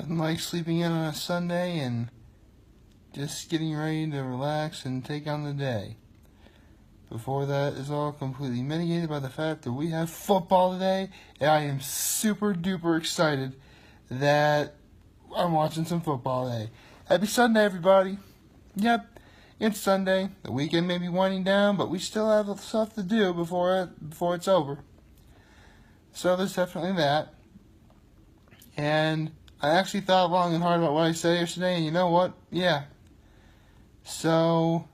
Nothing like sleeping in on a Sunday and just getting ready to relax and take on the day. Before that is all completely mitigated by the fact that we have football today, and I am super duper excited that I'm watching some football today. Happy Sunday, everybody. Yep, it's Sunday. The weekend may be winding down, but we still have stuff to do before it's over. So there's definitely that. And I actually thought long and hard about what I said yesterday, and you know what? Yeah. So,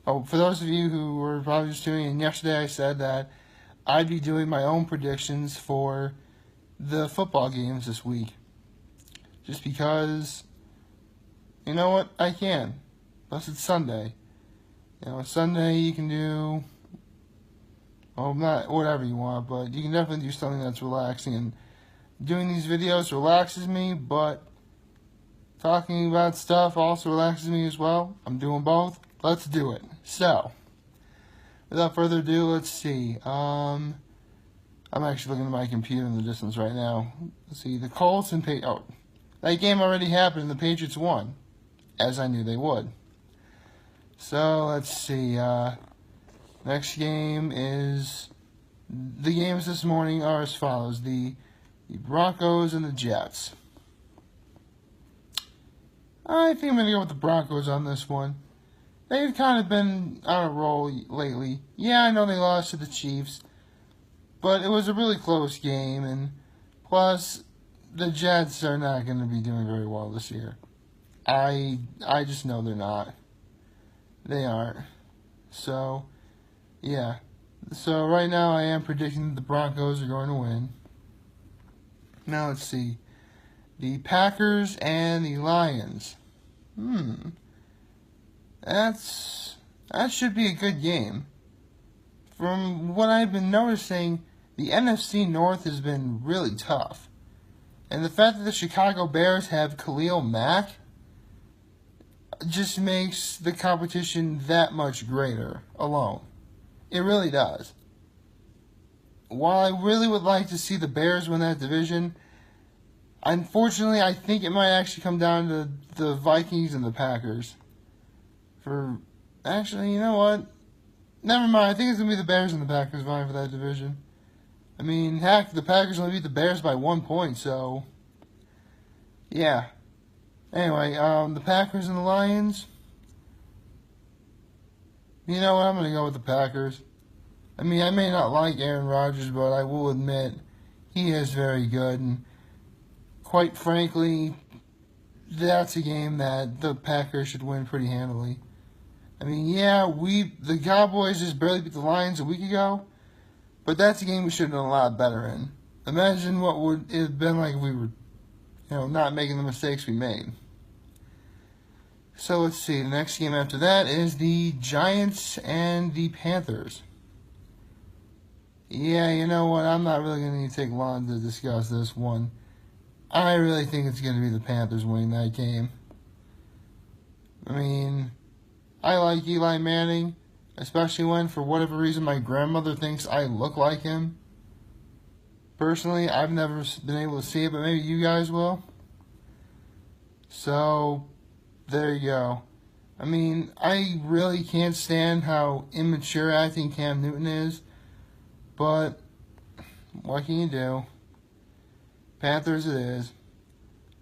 for those of you who were probably just tuning in, yesterday I said that I'd be doing my own predictions for the football games this week. Just because, you know what? I can. Plus it's Sunday. Sunday you can do, not whatever you want, but you can definitely do something that's relaxing. And doing these videos relaxes me, but talking about stuff also relaxes me as well. I'm doing both. Let's do it. So, without further ado, let's see. I'm actually looking at my computer in the distance right now. Let's see. The Colts and that game already happened and the Patriots won, as I knew they would. So, let's see. Next game is, the games this morning are as follows. The Broncos and the Jets. I think I'm going to go with the Broncos on this one. They've kind of been on a roll lately. Yeah, I know they lost to the Chiefs, but it was a really close game, and plus, the Jets are not going to be doing very well this year. I just know they're not. They aren't. So, yeah. So, right now, I am predicting that the Broncos are going to win. Now, let's see. The Packers and the Lions. That should be a good game. From what I've been noticing, the NFC North has been really tough. And the fact that the Chicago Bears have Khalil Mack just makes the competition that much greater alone. It really does. While I really would like to see the Bears win that division, unfortunately, I think it might actually come down to the Vikings and the Packers. Actually, you know what? Never mind. I think it's going to be the Bears and the Packers vying for that division. I mean, heck, the Packers only beat the Bears by 1 point, so yeah. Anyway, the Packers and the Lions. You know what? I'm going to go with the Packers. I mean, I may not like Aaron Rodgers, but I will admit he is very good. And quite frankly, that's a game that the Packers should win pretty handily. I mean, yeah, the Cowboys just barely beat the Lions a week ago, but that's a game we should have done a lot better in. Imagine what would it have been like if we were, not making the mistakes we made. So let's see. The next game after that is the Giants and the Panthers. Yeah, you know what? I'm not really going to take long to discuss this one. I really think it's going to be the Panthers winning that game. I mean, I like Eli Manning, especially when, for whatever reason, my grandmother thinks I look like him. Personally, I've never been able to see it, but maybe you guys will. So, there you go. I mean, I really can't stand how immature acting Cam Newton is, but what can you do? Panthers it is.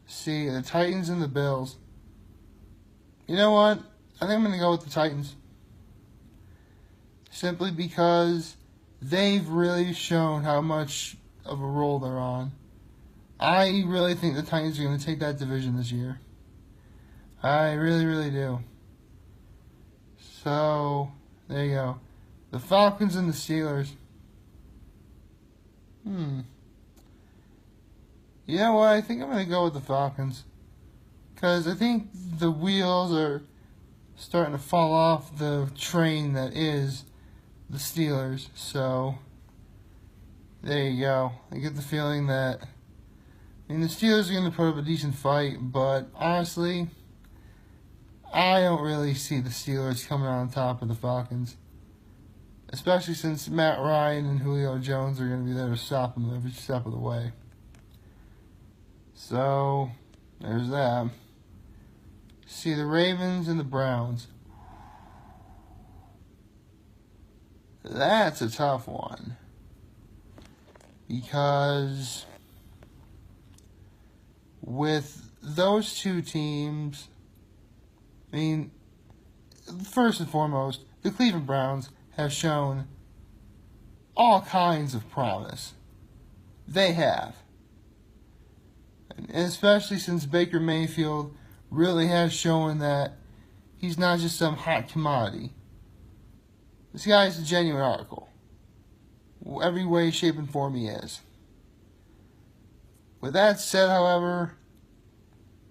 See, the Titans and the Bills. You know what? I think I'm going to go with the Titans. Simply because they've really shown how much of a roll they're on. I really think the Titans are going to take that division this year. I really, really do. So, there you go. The Falcons and the Steelers. You know what? I think I'm going to go with the Falcons. Because I think the wheels are starting to fall off the train that is the Steelers. So, there you go. I get the feeling that, the Steelers are going to put up a decent fight, but honestly, I don't really see the Steelers coming on top of the Falcons. Especially since Matt Ryan and Julio Jones are going to be there to stop them every step of the way. So, There's that. See, the Ravens and the Browns. That's a tough one. Because with those two teams, I mean, first and foremost, the Cleveland Browns have shown all kinds of promise. They have. And especially since Baker Mayfield really has shown that he's not just some hot commodity. This guy is a genuine article. Every way, shape, and form he is. With that said, however,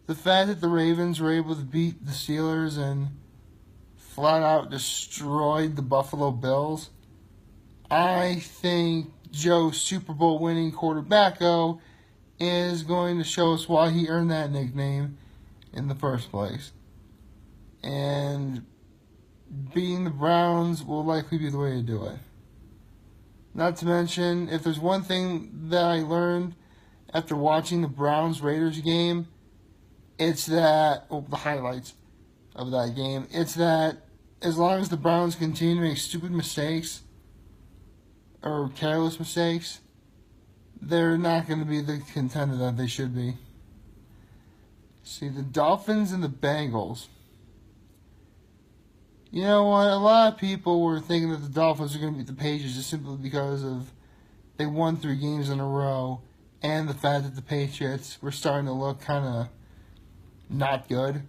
the fact that the Ravens were able to beat the Steelers and flat out destroyed the Buffalo Bills, I think Joe Super Bowl winning quarterbacko is going to show us why he earned that nickname in the first place. And beating the Browns will likely be the way to do it. Not to mention, if there's one thing that I learned after watching the Browns-Raiders game, it's that, the highlights of that game, it's that as long as the Browns continue to make stupid mistakes or careless mistakes, they're not going to be the contender that they should be. See, the Dolphins and the Bengals. You know what? A lot of people were thinking that the Dolphins are going to beat the Patriots just simply because of they won 3 games in a row and the fact that the Patriots were starting to look kind of not good.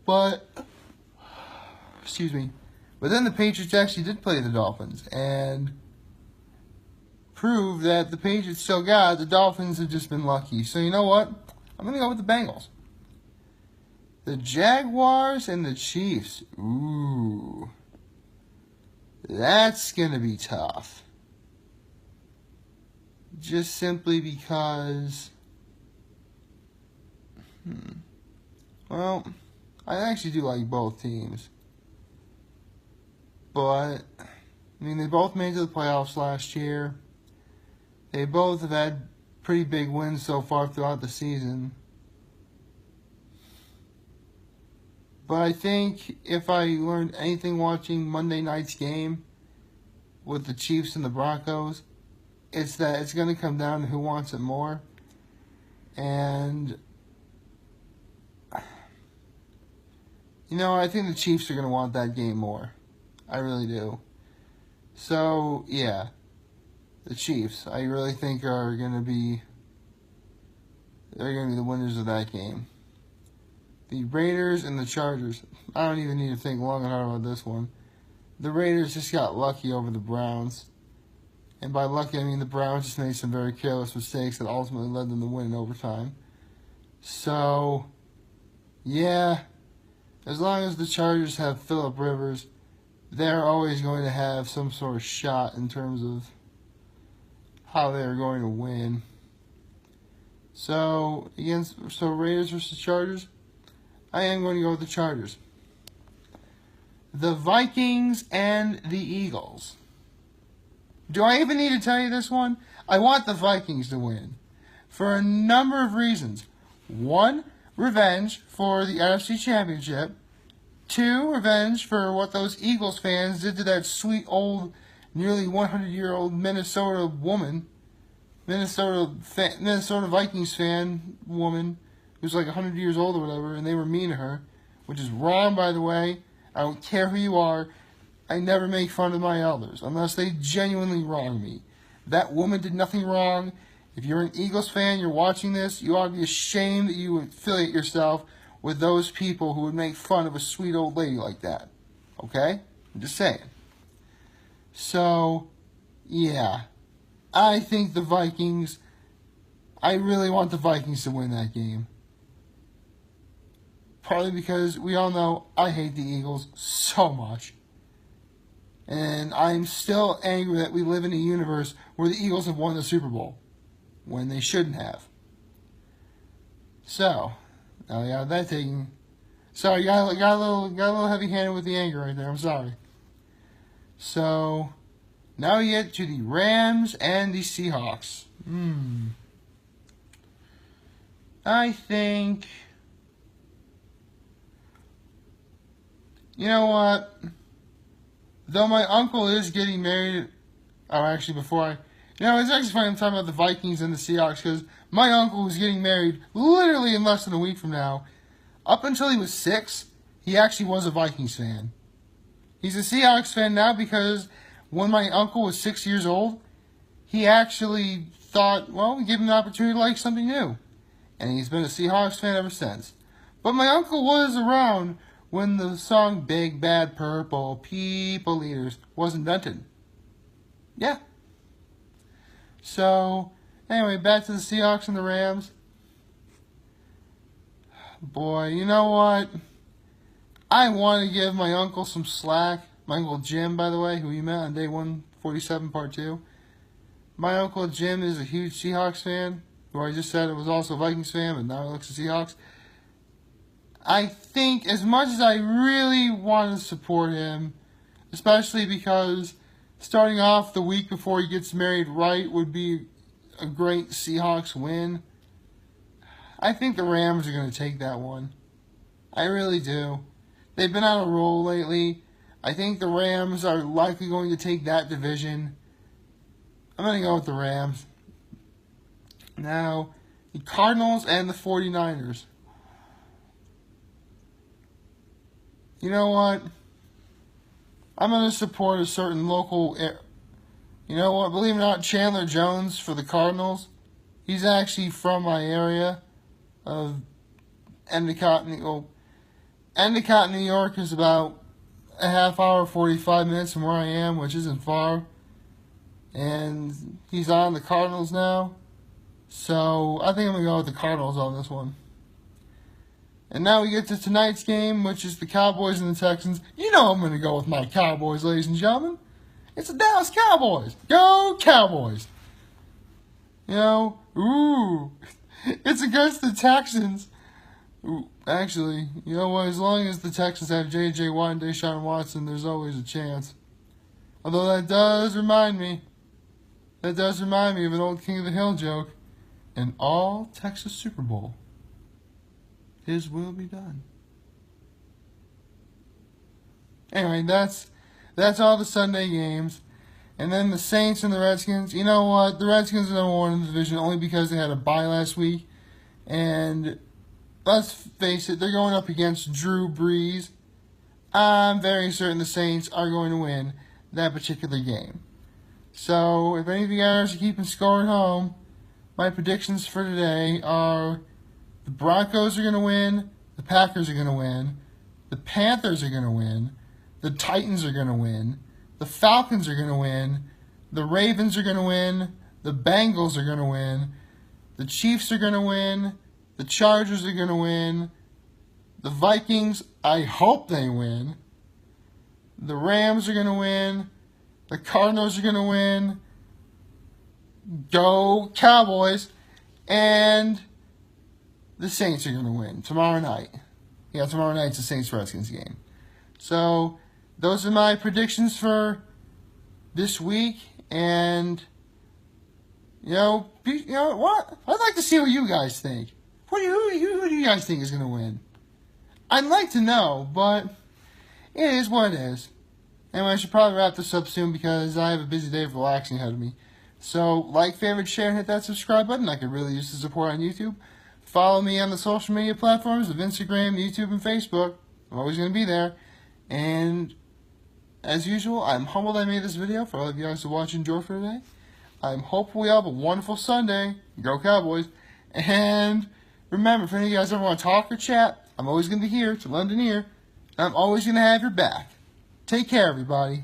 But, excuse me. But then the Patriots actually did play the Dolphins and proved that the Patriots still got it. The Dolphins have just been lucky. So you know what? I'm going to go with the Bengals. The Jaguars and the Chiefs. Ooh. That's going to be tough. Just simply because... Well, I actually do like both teams. But, I mean, they both made it to the playoffs last year. They both have had pretty big wins so far throughout the season. But I think if I learned anything watching Monday night's game with the Chiefs and the Broncos, it's that it's going to come down to who wants it more. And, you know, I think the Chiefs are going to want that game more. I really do. So, yeah. The Chiefs, I really think are going to be... They're going to be the winners of that game. The Raiders and the Chargers. I don't even need to think long and hard about this one. The Raiders just got lucky over the Browns. And by lucky, I mean the Browns just made some very careless mistakes that ultimately led them to win in overtime. So, yeah. As long as the Chargers have Phillip Rivers, they're always going to have some sort of shot in terms of how they're going to win. So, Raiders versus Chargers, I am going to go with the Chargers. The Vikings and the Eagles. Do I even need to tell you this one? I want the Vikings to win for a number of reasons. 1, revenge for the NFC Championship. 2, revenge for what those Eagles fans did to that sweet old, nearly 100-year-old Minnesota woman, Minnesota Vikings fan woman, who's like 100 years old or whatever, and they were mean to her, which is wrong, by the way. I don't care who you are. I never make fun of my elders unless they genuinely wrong me. That woman did nothing wrong. If you're an Eagles fan, you're watching this, you ought to be ashamed that you affiliate yourself with those people who would make fun of a sweet old lady like that. Okay? I'm just saying. So, yeah. I think the Vikings, I really want the Vikings to win that game. Partly because we all know I hate the Eagles so much. And I'm still angry that we live in a universe where the Eagles have won the Super Bowl when they shouldn't have. So, now I got that taken. Sorry, got a little heavy-handed with the anger right there. I'm sorry. So, now we get to the Rams and the Seahawks. I think, you know what? Though my uncle is getting married, actually it's actually funny I'm talking about the Vikings and the Seahawks because my uncle was getting married literally in less than a week from now. Up until he was 6, he actually was a Vikings fan. He's a Seahawks fan now because when my uncle was 6 years old, he actually thought, well, we give him the opportunity to like something new. And he's been a Seahawks fan ever since. But my uncle was around when the song Big Bad Purple People Eaters was invented. Yeah. So, anyway, back to the Seahawks and the Rams. Boy, you know what? I want to give my uncle some slack. My Uncle Jim, by the way, who you met on day 147, part 2. My Uncle Jim is a huge Seahawks fan, who I just said it was also a Vikings fan, but now he looks at Seahawks. I think as much as I really want to support him, especially because starting off the week before he gets married right would be a great Seahawks win, I think the Rams are going to take that one. I really do. They've been on a roll lately. I think the Rams are likely going to take that division. I'm going to go with the Rams. Now, the Cardinals and the 49ers. You know what? I'm going to support a certain local... You know what? Believe it or not, Chandler Jones for the Cardinals. He's actually from my area of Endicott, Endicott, New York is about a half hour, 45 minutes from where I am, which isn't far. And he's on the Cardinals now. So I think I'm going to go with the Cardinals on this one. And now we get to tonight's game, which is the Cowboys and the Texans. You know I'm going to go with my Cowboys, ladies and gentlemen. It's the Dallas Cowboys. Go Cowboys. You know, it's against the Texans. Actually, you know what? As long as the Texans have J.J. Watt and Deshaun Watson, there's always a chance. Although that does remind me of an old King of the Hill joke. An all-Texas Super Bowl. His will be done. Anyway, that's all the Sunday games. And then the Saints and the Redskins. You know what? The Redskins are number 1 in the division only because they had a bye last week. And let's face it, they're going up against Drew Brees. I'm very certain the Saints are going to win that particular game. So, if any of you guys are keeping score at home, my predictions for today are the Broncos are going to win, the Packers are going to win, the Panthers are going to win, the Titans are going to win, the Falcons are going to win, the Ravens are going to win, the Bengals are going to win, the Chiefs are going to win, the Chargers are going to win, the Vikings, I hope they win, the Rams are going to win, the Cardinals are going to win, go Cowboys, and the Saints are going to win tomorrow night. Yeah, tomorrow night's the Saints-Redskins game. So, those are my predictions for this week, and, you know what? I'd like to see what you guys think. Who do you guys think is going to win? I'd like to know, but it is what it is. Anyway, I should probably wrap this up soon because I have a busy day of relaxing ahead of me. So, like, favorite, share, and hit that subscribe button. I could really use the support on YouTube. Follow me on the social media platforms of Instagram, YouTube, and Facebook. I'm always going to be there. And, as usual, I'm humbled I made this video for all of you guys to watch and enjoy for today. I'm hopeful we have a wonderful Sunday. Go Cowboys. And remember, if any of you guys ever want to talk or chat, I'm always going to be here to lend an ear. And I'm always going to have your back. Take care, everybody.